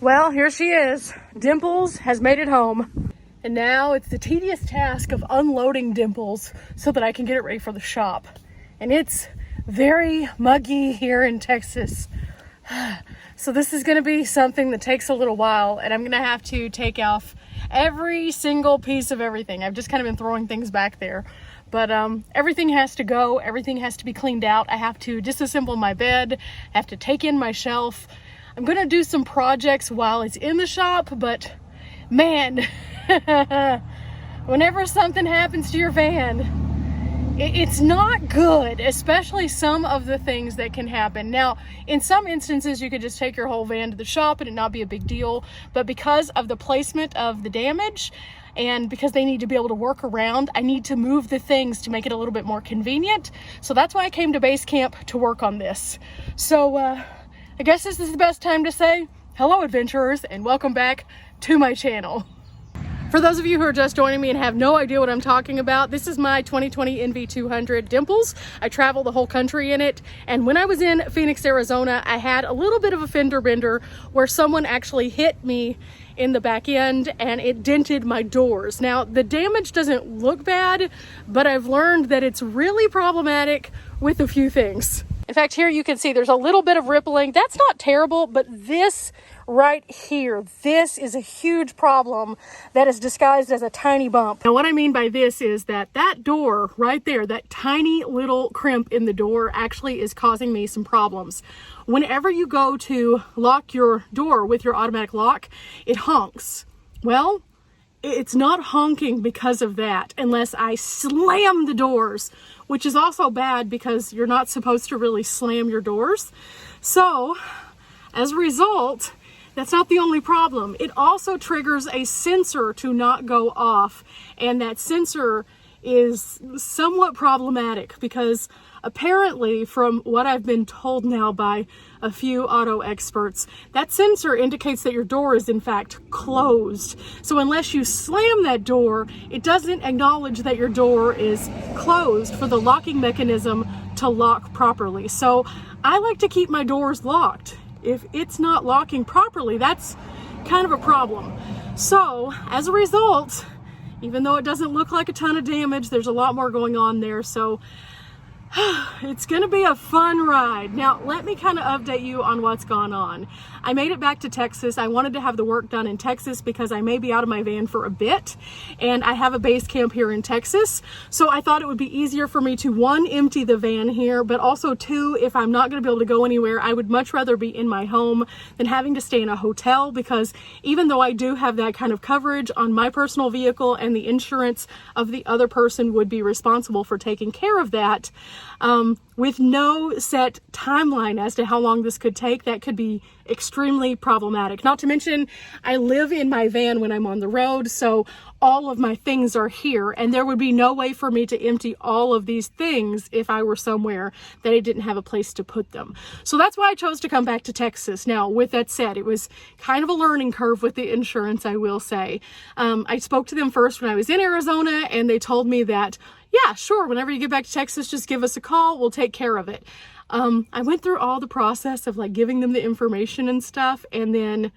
Well, here she is. Dimples has made it home. And now it's the tedious task of unloading Dimples so that I can get it ready for the shop. And it's very muggy here in Texas. So this is gonna be something that takes a little while, and I'm gonna have to take off every single piece of everything. I've just kind of been throwing things back there. But everything has to go, everything has to be cleaned out. I have to disassemble my bed, I have to take in my shelf. I'm gonna do some projects while it's in the shop, but man, whenever something happens to your van, it's not good, especially some of the things that can happen. Now, in some instances, you could just take your whole van to the shop and it not be a big deal, but because of the placement of the damage, and because they need to be able to work around, I need to move the things to make it a little bit more convenient. So that's why I came to base camp to work on this. So I guess this is the best time to say hello, adventurers, and welcome back to my channel. For those of you who are just joining me and have no idea what I'm talking about, this is my 2020 NV200 Dimples. I travel the whole country in it, and when I was in Phoenix, Arizona, I had a little bit of a fender bender where someone actually hit me in the back end and it dented my doors. Now, the damage doesn't look bad, but I've learned that it's really problematic with a few things. In fact, here you can see there's a little bit of rippling. That's not terrible, but this right here, this is a huge problem that is disguised as a tiny bump. Now, what I mean by this is that that door right there, that tiny little crimp in the door actually is causing me some problems. Whenever you go to lock your door with your automatic lock, it honks. Well, it's not honking because of that unless I slam the doors, which is also bad because you're not supposed to really slam your doors. So as a result, that's not the only problem. It also triggers a sensor to not go off, and that sensor is somewhat problematic because apparently, from what I've been told now by a few auto experts, that sensor indicates that your door is in fact closed. So unless you slam that door, it doesn't acknowledge that your door is closed for the locking mechanism to lock properly. So I like to keep my doors locked. If it's not locking properly, that's kind of a problem. So as a result, even though it doesn't look like a ton of damage, there's a lot more going on there. So it's gonna be a fun ride. Now, let me kind of update you on what's gone on. I made it back to Texas. I wanted to have the work done in Texas because I may be out of my van for a bit, and I have a base camp here in Texas. So I thought it would be easier for me to, one, empty the van here, but also two, if I'm not gonna be able to go anywhere, I would much rather be in my home than having to stay in a hotel, because even though I do have that kind of coverage on my personal vehicle and the insurance of the other person would be responsible for taking care of that, with no set timeline as to how long this could take, that could be extremely problematic. Not to mention, I live in my van when I'm on the road, so all of my things are here, and there would be no way for me to empty all of these things if I were somewhere that I didn't have a place to put them. So that's why I chose to come back to Texas. Now, with that said, it was kind of a learning curve with the insurance, I will say. I spoke to them first when I was in Arizona, and they told me that, yeah, sure, whenever you get back to Texas, just give us a call, we'll take care of it. I went through all the process of like giving them the information and stuff, and then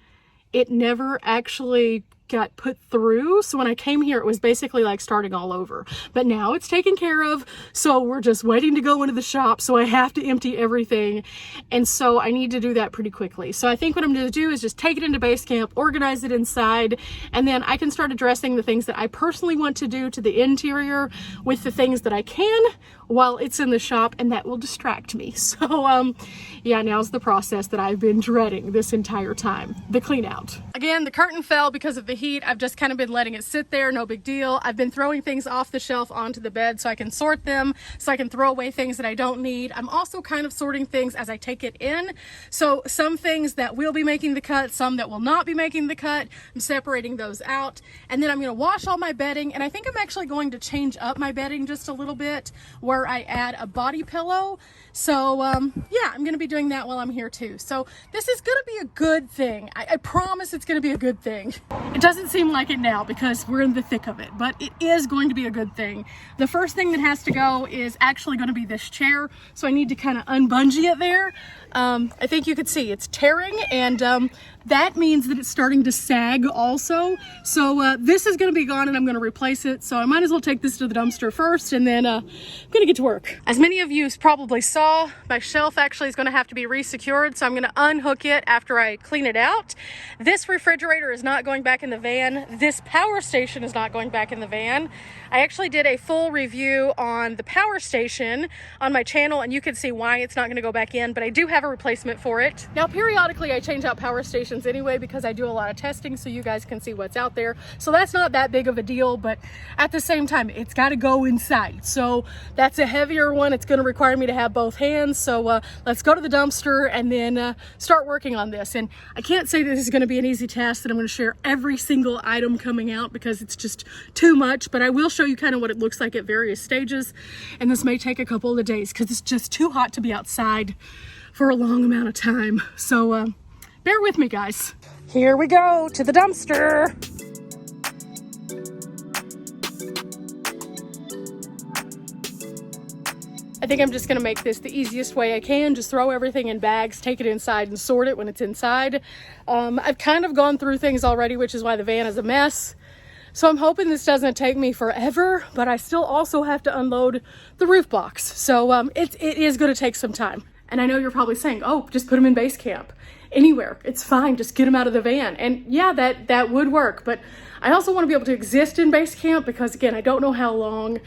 it never actually got put through. So when I came here, it was basically like starting all over. But now it's taken care of, so we're just waiting to go into the shop, so I have to empty everything. And so I need to do that pretty quickly. So I think what I'm going to do is just take it into base camp, organize it inside, and then I can start addressing the things that I personally want to do to the interior with the things that I can while it's in the shop, and that will distract me. So yeah, now's the process that I've been dreading this entire time, the clean out. Again, the curtain fell because of the heat. I've just kind of been letting it sit there, no big deal. I've been throwing things off the shelf onto the bed so I can sort them, so I can throw away things that I don't need. I'm also kind of sorting things as I take it in. So some things that will be making the cut, some that will not be making the cut, I'm separating those out. And then I'm gonna wash all my bedding, and I think I'm actually going to change up my bedding just a little bit, where I add a body pillow. So yeah, I'm gonna be doing that while I'm here too. So this is gonna be a good thing. I promise it's gonna be a good thing. It doesn't seem like it now because we're in the thick of it, but it is going to be a good thing. The first thing that has to go is actually going to be this chair, so I need to kind of unbungee it there. I think you could see it's tearing, and that means that it's starting to sag also. So this is going to be gone and I'm going to replace it. So I might as well take this to the dumpster first, and then I'm going to get to work. As many of you probably saw, my shelf actually is going to have to be resecured. So I'm going to unhook it after I clean it out. This refrigerator is not going back in the van. This power station is not going back in the van. I actually did a full review on the power station on my channel, and you can see why it's not going to go back in, but I do have a replacement for it. Now, periodically I change out power stations anyway because I do a lot of testing so you guys can see what's out there. So that's not that big of a deal, but at the same time, it's got to go inside. So that's a heavier one. It's going to require me to have both hands. So let's go to the dumpster and then start working on this. And I can't say that this is going to be an easy task, that I'm going to share every single item coming out because it's just too much, but I will show you kind of what it looks like at various stages. And this may take a couple of days because it's just too hot to be outside for a long amount of time. So bear with me, guys. Here we go to the dumpster. I think I'm just gonna make this the easiest way I can. Just throw everything in bags, take it inside and sort it when it's inside. I've kind of gone through things already, which is why the van is a mess. So I'm hoping this doesn't take me forever, but I still also have to unload the roof box. So it is gonna take some time. And I know you're probably saying, oh, just put them in base camp. Anywhere, it's fine, just get them out of the van. And yeah, that would work, but I also want to be able to exist in base camp because, again, I don't know how long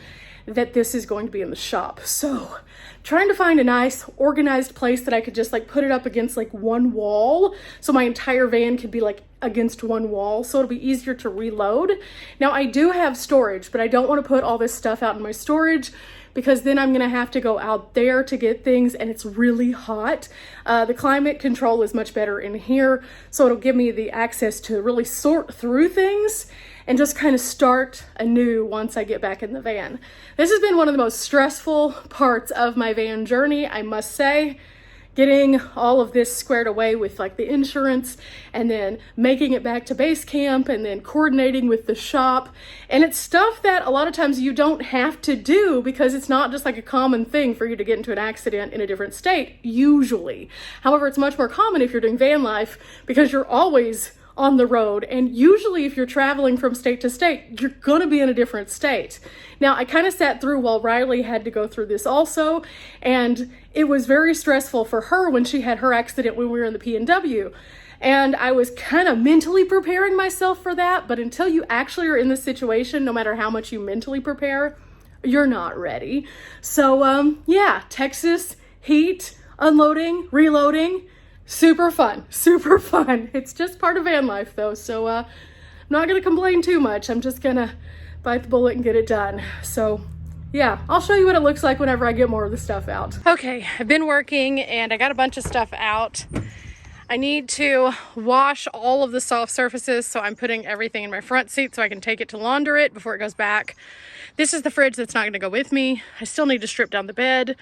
that this is going to be in the shop. So trying to find a nice organized place that I could just like put it up against like one wall, so my entire van could be like against one wall, so it'll be easier to reload. Now I do have storage, but I don't want to put all this stuff out in my storage because then I'm gonna have to go out there to get things, and it's really hot. The climate control is much better in here, so it'll give me the access to really sort through things and just kind of start anew once I get back in the van. This has been one of the most stressful parts of my van journey, I must say. Getting all of this squared away with like the insurance, and then making it back to base camp, and then coordinating with the shop. And it's stuff that a lot of times you don't have to do because it's not just like a common thing for you to get into an accident in a different state, usually. However, it's much more common if you're doing van life because you're always on the road, and usually if you're traveling from state to state, you're gonna be in a different state. Now, I kind of sat through while Riley had to go through this also, and it was very stressful for her when she had her accident when we were in the P&W. And I was kind of mentally preparing myself for that, but until you actually are in the situation, no matter how much you mentally prepare, you're not ready. So yeah, Texas, heat, unloading, reloading, super fun, super fun. It's just part of van life though, so I'm not gonna complain too much. I'm just gonna bite the bullet and get it done. So yeah, I'll show you what it looks like whenever I get more of the stuff out. Okay, I've been working and I got a bunch of stuff out. I need to wash all of the soft surfaces, so I'm putting everything in my front seat so I can take it to launder it before it goes back. This is the fridge that's not gonna go with me. I still need to strip down the bed.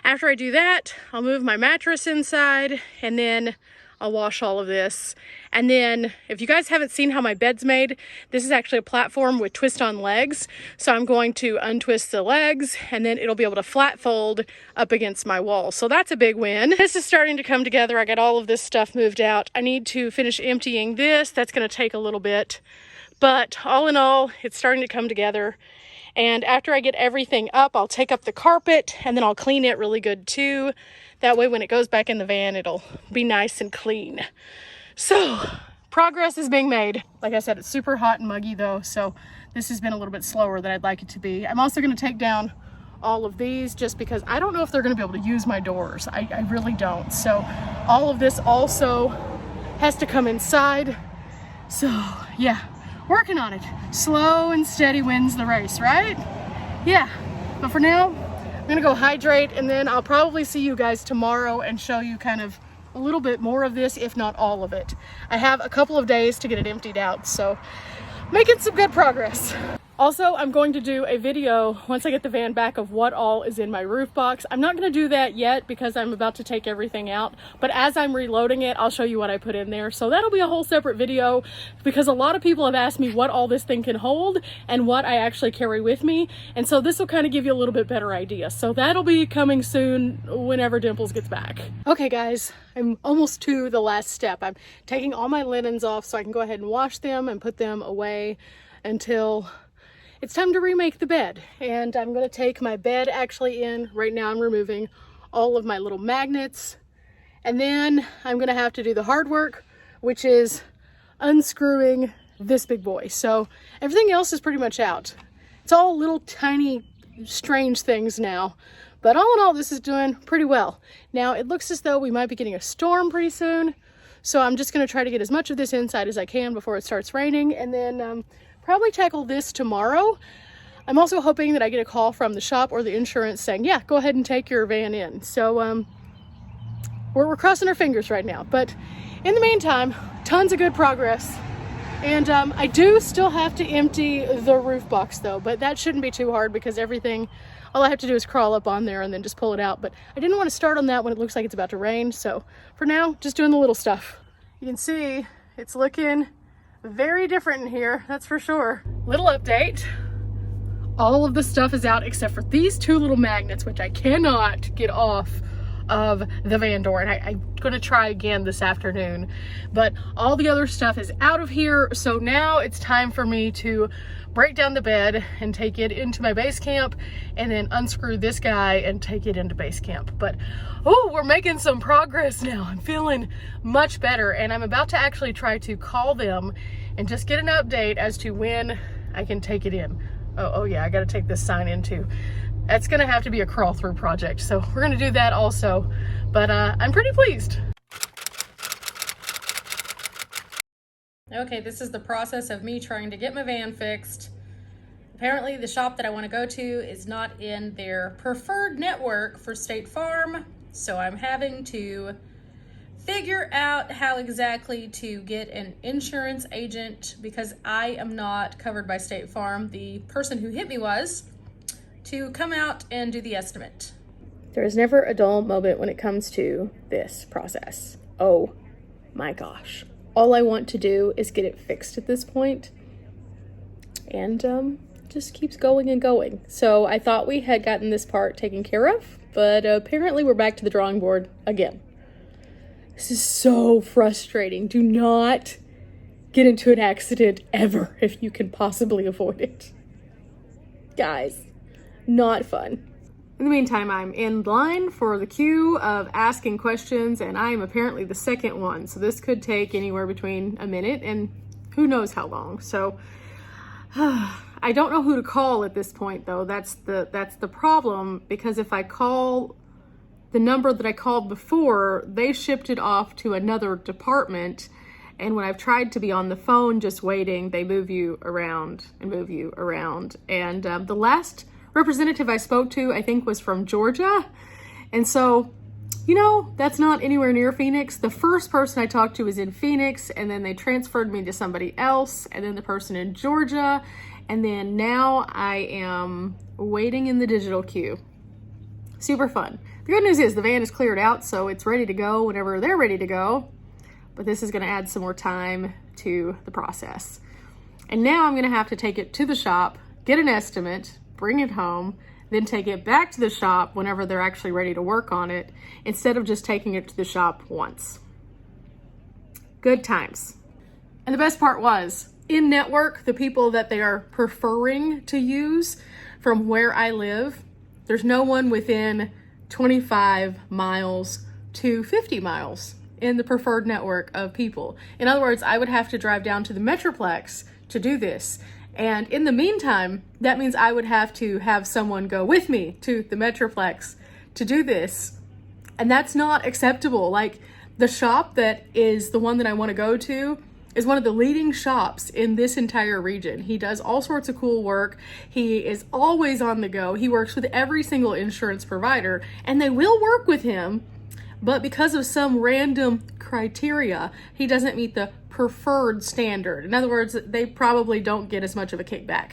After I do that, I'll move my mattress inside, and then I'll wash all of this. And then if you guys haven't seen how my bed's made, this is actually a platform with twist-on legs. So I'm going to untwist the legs, and then it'll be able to flat fold up against my wall. So that's a big win. This is starting to come together. I got all of this stuff moved out. I need to finish emptying this. That's gonna take a little bit. But all in all, it's starting to come together. And after I get everything up, I'll take up the carpet and then I'll clean it really good too. That way when it goes back in the van, it'll be nice and clean. So, progress is being made. Like I said, it's super hot and muggy though, so this has been a little bit slower than I'd like it to be. I'm also gonna take down all of these just because I don't know if they're gonna be able to use my doors. I really don't. So all of this also has to come inside. So yeah. Working on it. Slow and steady wins the race, right? Yeah, but for now, I'm gonna go hydrate, and then I'll probably see you guys tomorrow and show you kind of a little bit more of this, if not all of it. I have a couple of days to get it emptied out, so making some good progress. Also, I'm going to do a video once I get the van back of what all is in my roof box. I'm not going to do that yet because I'm about to take everything out, but as I'm reloading it, I'll show you what I put in there. So that'll be a whole separate video because a lot of people have asked me what all this thing can hold and what I actually carry with me. And so this will kind of give you a little bit better idea. So that'll be coming soon whenever Dimples gets back. Okay guys, I'm almost to the last step. I'm taking all my linens off so I can go ahead and wash them and put them away until it's time to remake the bed. And I'm going to take my bed actually in. Right now I'm removing all of my little magnets. And then I'm going to have to do the hard work, which is unscrewing this big boy. So everything else is pretty much out. It's all little tiny strange things now. But all in all, this is doing pretty well. Now it looks as though we might be getting a storm pretty soon. So I'm just going to try to get as much of this inside as I can before it starts raining. And then probably tackle this tomorrow. I'm also hoping that I get a call from the shop or the insurance saying, yeah, go ahead and take your van in. So we're crossing our fingers right now. But in the meantime, tons of good progress. And I do still have to empty the roof box though, but that shouldn't be too hard because everything, all I have to do is crawl up on there and then just pull it out. But I didn't want to start on that when it looks like it's about to rain. So for now, just doing the little stuff. You can see it's looking very different in here, that's for sure. Little update. All of the stuff is out except for these two little magnets, which I cannot get off of the van door. And I'm gonna try again this afternoon. But all the other stuff is out of here. So now it's time for me to break down the bed and take it into my base camp and then unscrew this guy and take it into base camp. But oh, we're making some progress now. I'm feeling much better and I'm about to actually try to call them and just get an update as to when I can take it in. Oh yeah, I gotta take this sign in too. That's gonna have to be a crawl through project. So we're gonna do that also, but I'm pretty pleased. Okay, this is the process of me trying to get my van fixed. Apparently the shop that I want to go to is not in their preferred network for State Farm, so I'm having to figure out how exactly to get an insurance agent because I am not covered by State Farm. The person who hit me was, to come out and do the estimate. There is never a dull moment when it comes to this process. Oh my gosh. All I want to do is get it fixed at this point, and just keeps going and going. So I thought we had gotten this part taken care of, but apparently we're back to the drawing board again. This is so frustrating. Do not get into an accident ever if you can possibly avoid it. Guys, not fun. In the meantime, I'm in line for the queue of asking questions, and I am apparently the second one. So this could take anywhere between a minute and who knows how long. So I don't know who to call at this point, though. That's the problem, because if I call the number that I called before, they shipped it off to another department. And when I've tried to be on the phone just waiting, they move you around and move you around. And the last representative I spoke to, I think, was from Georgia. And so, you know, that's not anywhere near Phoenix. The first person I talked to was in Phoenix, and then they transferred me to somebody else, and then the person in Georgia. And then now I am waiting in the digital queue. Super fun. The good news is the van is cleared out, so it's ready to go whenever they're ready to go. But this is gonna add some more time to the process. And now I'm gonna have to take it to the shop, get an estimate, bring it home, then take it back to the shop whenever they're actually ready to work on it, instead of just taking it to the shop once. Good times. And the best part was, in network, the people that they are preferring to use from where I live, there's no one within 25 miles to 50 miles in the preferred network of people. In other words, I would have to drive down to the Metroplex to do this. And in the meantime, that means I would have to have someone go with me to the Metroplex to do this. And that's not acceptable. Like, the shop that is the one that I want to go to is one of the leading shops in this entire region. He does all sorts of cool work. He is always on the go. He works with every single insurance provider, and they will work with him, but because of some random criteria, he doesn't meet the preferred standard. In other words, they probably don't get as much of a kickback.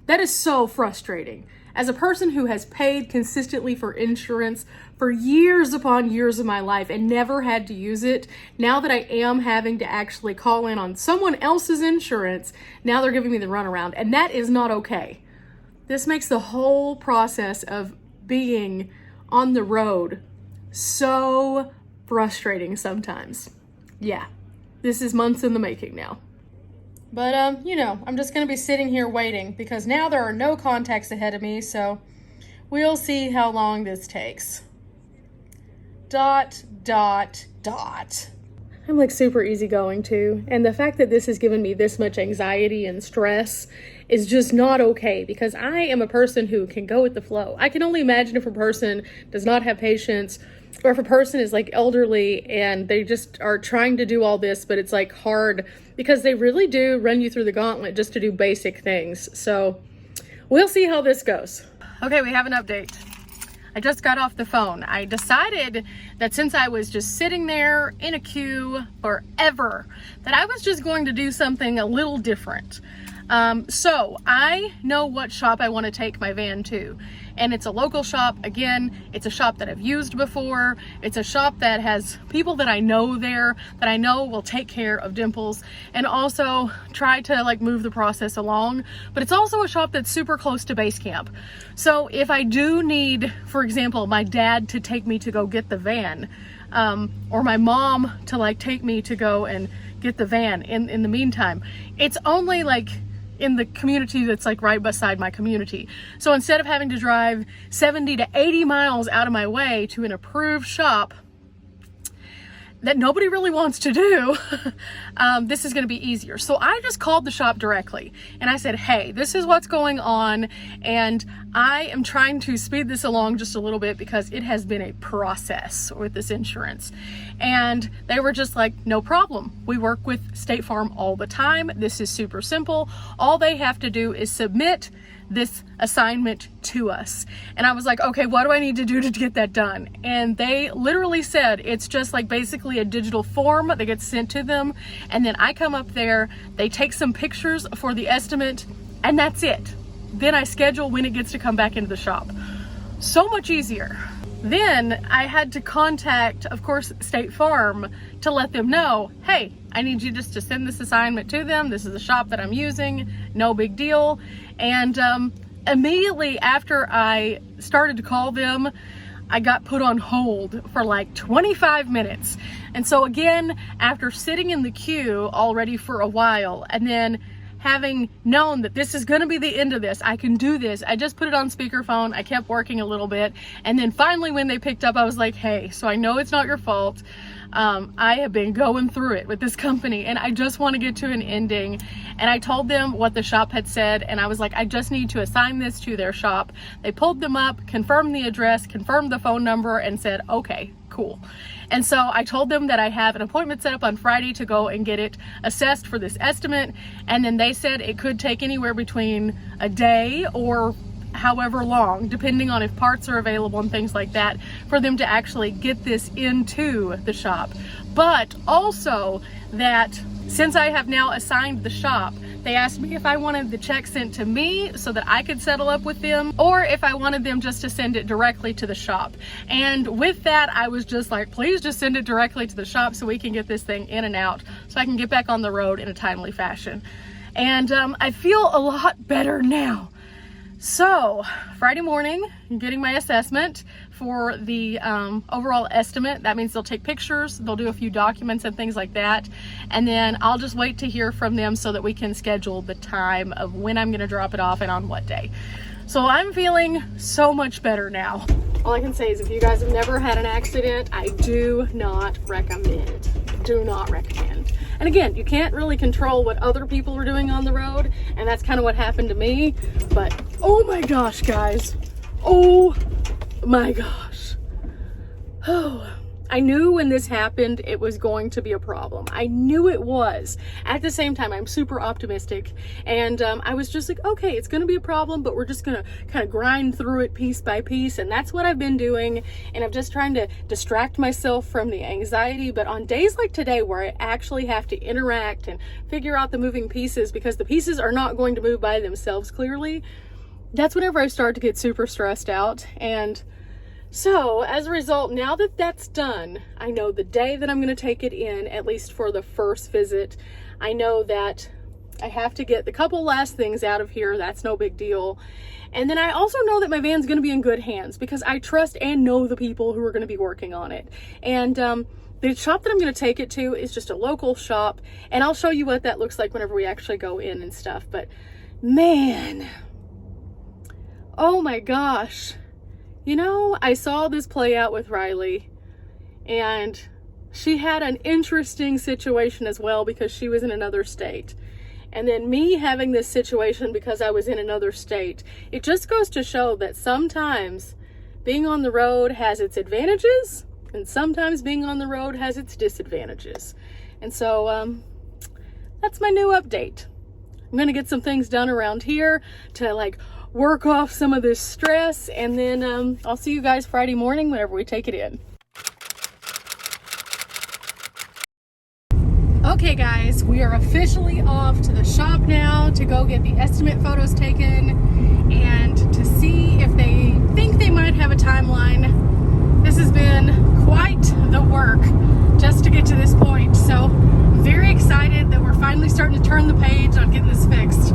That is so frustrating. As a person who has paid consistently for insurance for years upon years of my life and never had to use it, now that I am having to actually call in on someone else's insurance, now they're giving me the runaround, and that is not okay. This makes the whole process of being on the road so frustrating sometimes. Yeah, this is months in the making now. But, you know, I'm just going to be sitting here waiting because now there are no contacts ahead of me, so we'll see how long this takes. ... I'm like super easygoing too, and the fact that this has given me this much anxiety and stress is just not okay because I am a person who can go with the flow. I can only imagine if a person does not have patience, or if a person is like elderly and they just are trying to do all this, but it's like hard because they really do run you through the gauntlet just to do basic things. So we'll see how this goes. Okay, we have an update. I just got off the phone. I decided that since I was just sitting there in a queue forever, that I was just going to do something a little different. So I know what shop I want to take my van to, and it's a local shop. Again, it's a shop that I've used before. It's a shop that has people that I know there, that I know will take care of Dimples and also try to like move the process along. But it's also a shop that's super close to base camp. So if I do need, for example, my dad to take me to go get the van, or my mom to like take me to go and get the van in the meantime, it's only like in the community that's like right beside my community. So instead of having to drive 70 to 80 miles out of my way to an approved shop that nobody really wants to do, this is going to be easier. So I just called the shop directly and I said, hey, this is what's going on, and I am trying to speed this along just a little bit because it has been a process with this insurance. And they were just like, no problem. We work with State Farm all the time. This is super simple. All they have to do is submit this assignment to us. And I was like, okay, what do I need to do to get that done? And they literally said it's just like basically a digital form that gets sent to them, and then I come up there, they take some pictures for the estimate, and that's it. Then I schedule when it gets to come back into the shop. So much easier. Then I had to contact, of course, State Farm to let them know, hey, I need you just to send this assignment to them. This is the shop that I'm using. No big deal. And immediately after I started to call them, I got put on hold for like 25 minutes. And so again, after sitting in the queue already for a while, and then having known that this is going to be the end of this, I can do this, I just put it on speakerphone. I kept working a little bit, and then finally when they picked up, I was like, hey, so I know it's not your fault. I have been going through it with this company and I just want to get to an ending. And I told them what the shop had said, and I was like, I just need to assign this to their shop. They pulled them up, confirmed the address, confirmed the phone number, and said, okay, cool. And so I told them that I have an appointment set up on Friday to go and get it assessed for this estimate. And then they said it could take anywhere between a day or however long, depending on if parts are available and things like that, for them to actually get this into the shop. But also that since I have now assigned the shop, they asked me if I wanted the check sent to me so that I could settle up with them, or if I wanted them just to send it directly to the shop. And with that, I was just like, please just send it directly to the shop so we can get this thing in and out, so I can get back on the road in a timely fashion. And I feel a lot better now. So Friday morning, I'm getting my assessment for the overall estimate. That means they'll take pictures, they'll do a few documents and things like that. And then I'll just wait to hear from them so that we can schedule the time of when I'm gonna drop it off and on what day. So I'm feeling so much better now. All I can say is if you guys have never had an accident, I do not recommend. Do not recommend. And again, you can't really control what other people are doing on the road, and that's kind of what happened to me. But oh my gosh, guys. Oh my gosh. Oh, I knew when this happened, it was going to be a problem. I knew it was. At the same time, I'm super optimistic. And I was just like, okay, it's going to be a problem, but we're just going to kind of grind through it piece by piece. And that's what I've been doing. And I'm just trying to distract myself from the anxiety. But on days like today, where I actually have to interact and figure out the moving pieces, because the pieces are not going to move by themselves clearly, that's whenever I start to get super stressed out. And so as a result, now that that's done, I know the day that I'm going to take it in, at least for the first visit. I know that I have to get the couple last things out of here. That's no big deal. And then I also know that my van's going to be in good hands because I trust and know the people who are going to be working on it. And the shop that I'm going to take it to is just a local shop. And I'll show you what that looks like whenever we actually go in and stuff. But man, oh my gosh. You know, I saw this play out with Riley, and she had an interesting situation as well because she was in another state. And then me having this situation because I was in another state. It just goes to show that sometimes being on the road has its advantages, and sometimes being on the road has its disadvantages. And so that's my new update. I'm going to get some things done around here to like work off some of this stress, and then I'll see you guys Friday morning whenever we take it in. Okay guys, we are officially off to the shop now to go get the estimate photos taken and to see if they think they might have a timeline. This has been quite the work just to get to this point, so I'm very excited that we're finally starting to turn the page on getting this fixed.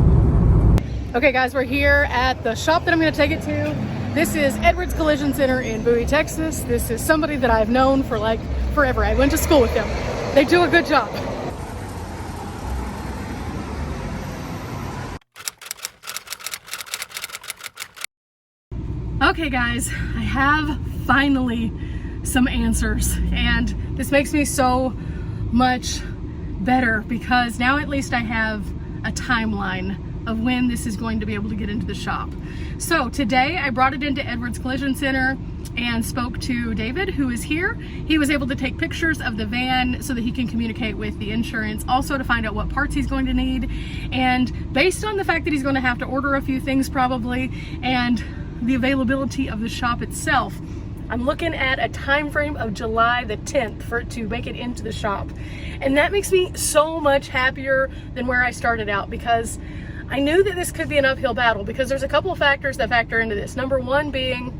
Okay guys, we're here at the shop that I'm going to take it to. This is Edwards Collision Center in Bowie, Texas. This is somebody that I've known for like forever. I went to school with them. They do a good job. Okay guys, I have finally some answers, and this makes me so much better because now at least I have a timeline of when this is going to be able to get into the shop. So today I brought it into Edwards Collision Center and spoke to David, who is here. He was able to take pictures of the van so that he can communicate with the insurance, also to find out what parts he's going to need. And based on the fact that he's going to have to order a few things probably, and the availability of the shop itself, I'm looking at a time frame of July the 10th for it to make it into the shop. And that makes me so much happier than where I started out, because I knew that this could be an uphill battle because there's a couple of factors that factor into this. Number one being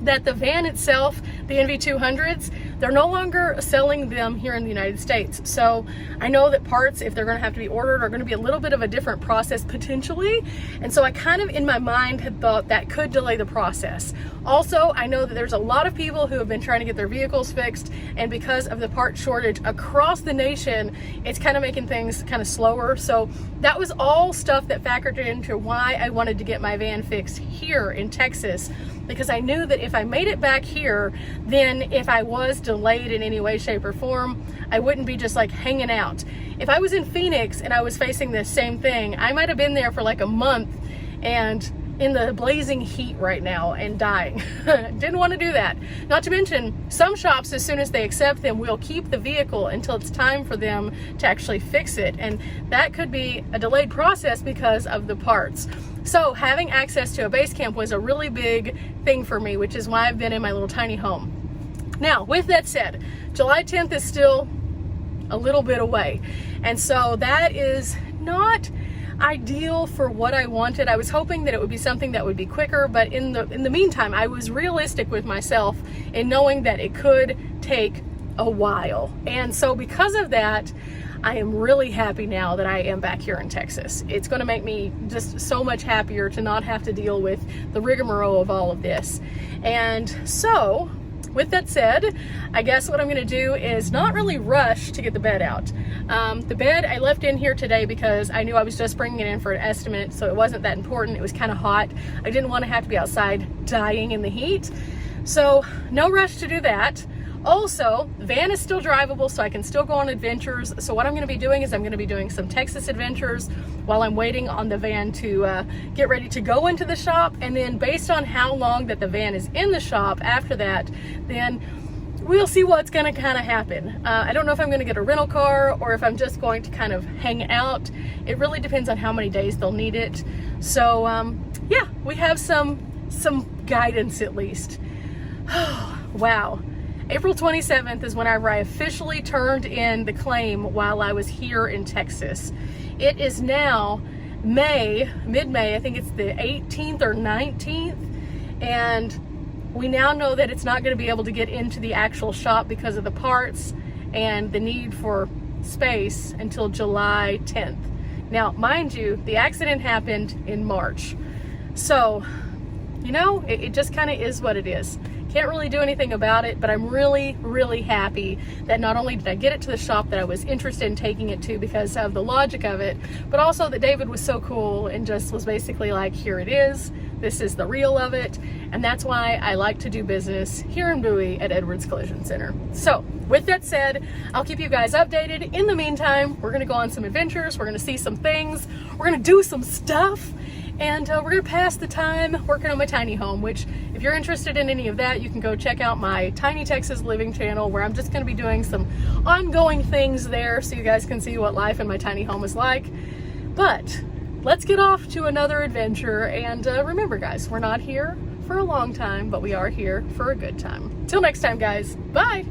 that the van itself, the NV200s, they're no longer selling them here in the United States. So I know that parts, if they're going to have to be ordered, are going to be a little bit of a different process potentially. And so I kind of in my mind had thought that could delay the process. Also, I know that there's a lot of people who have been trying to get their vehicles fixed, and because of the part shortage across the nation, it's kind of making things kind of slower. So that was all stuff that factored into why I wanted to get my van fixed here in Texas, because I knew that if I made it back here, then if I was delayed in any way, shape, or form, I wouldn't be just like hanging out. If I was in Phoenix and I was facing this same thing, I might have been there for like a month and in the blazing heat right now and dying. Didn't want to do that. Not to mention, some shops, as soon as they accept them, will keep the vehicle until it's time for them to actually fix it. And that could be a delayed process because of the parts. So having access to a base camp was a really big thing for me, which is why I've been in my little tiny home. Now, with that said, July 10th is still a little bit away. And so that is not ideal for what I wanted. I was hoping that it would be something that would be quicker, but in the meantime, I was realistic with myself in knowing that it could take a while. And so because of that, I am really happy now that I am back here in Texas. It's going to make me just so much happier to not have to deal with the rigmarole of all of this. And so with that said, I guess what I'm going to do is not really rush to get the bed out. The bed I left in here today because I knew I was just bringing it in for an estimate, so it wasn't that important. It was kind of hot. I didn't want to have to be outside dying in the heat. So no rush to do that. Also, the van is still drivable, so I can still go on adventures. So what I'm going to be doing is I'm going to be doing some Texas adventures while I'm waiting on the van to get ready to go into the shop. And then based on how long that the van is in the shop after that, then we'll see what's gonna kind of happen. I don't know if I'm gonna get a rental car or if I'm just going to kind of hang out. It really depends on how many days they'll need it. So yeah, we have some guidance at least. Wow. April 27th is whenever I officially turned in the claim while I was here in Texas. It is now May, mid-May, I think it's the 18th or 19th, and we now know that it's not going to be able to get into the actual shop because of the parts and the need for space until July 10th. Now, mind you, the accident happened in March. So, you know, it just kind of is what it is. Can't really do anything about it, but I'm really, really happy that not only did I get it to the shop that I was interested in taking it to because of the logic of it, but also that David was so cool and just was basically like, here it is. This is the real of it. And that's why I like to do business here in Bowie at Edwards Collision Center. So with that said, I'll keep you guys updated. In the meantime, we're gonna go on some adventures. We're gonna see some things. We're gonna do some stuff. And we're gonna pass the time working on my tiny home, which if you're interested in any of that, you can go check out my Tiny Texas Living channel, where I'm just gonna be doing some ongoing things there so you guys can see what life in my tiny home is like. But let's get off to another adventure. And remember guys, we're not here for a long time, but we are here for a good time. Till next time guys, bye.